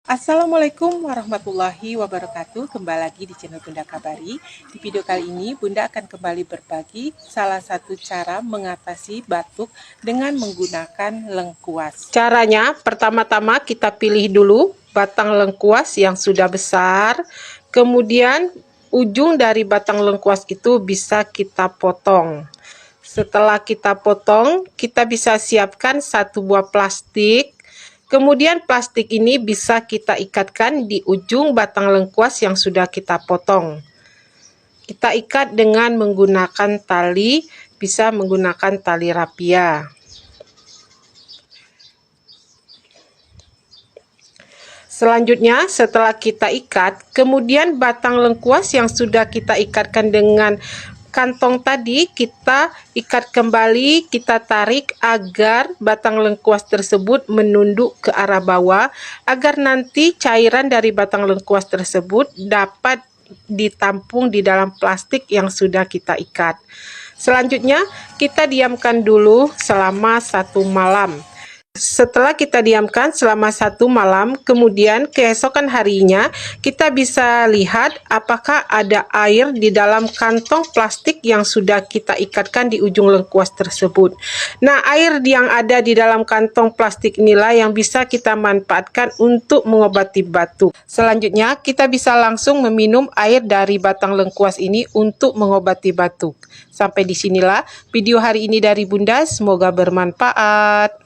Assalamualaikum warahmatullahi wabarakatuh. Kembali lagi di channel Bunda Kabari. Di video kali ini Bunda akan kembali berbagi salah satu cara mengatasi batuk dengan menggunakan lengkuas. Caranya, pertama-tama kita pilih dulu batang lengkuas yang sudah besar. Kemudian ujung dari batang lengkuas itu bisa kita potong. Setelah kita potong, kita bisa siapkan satu buah plastik. Kemudian plastik ini bisa kita ikatkan di ujung batang lengkuas yang sudah kita potong. Kita ikat dengan menggunakan tali, bisa menggunakan tali rapia. Selanjutnya, setelah kita ikat, kemudian batang lengkuas yang sudah kita ikatkan dengan kantong tadi kita ikat kembali, kita tarik agar batang lengkuas tersebut menunduk ke arah bawah, agar nanti cairan dari batang lengkuas tersebut dapat ditampung di dalam plastik yang sudah kita ikat. Selanjutnya kita diamkan dulu selama 1 malam. Setelah kita diamkan selama 1 malam, kemudian keesokan harinya kita bisa lihat apakah ada air di dalam kantong plastik yang sudah kita ikatkan di ujung lengkuas tersebut. Nah, air yang ada di dalam kantong plastik inilah yang bisa kita manfaatkan untuk mengobati batuk. Selanjutnya, kita bisa langsung meminum air dari batang lengkuas ini untuk mengobati batuk. Sampai disinilah video hari ini dari Bunda, semoga bermanfaat.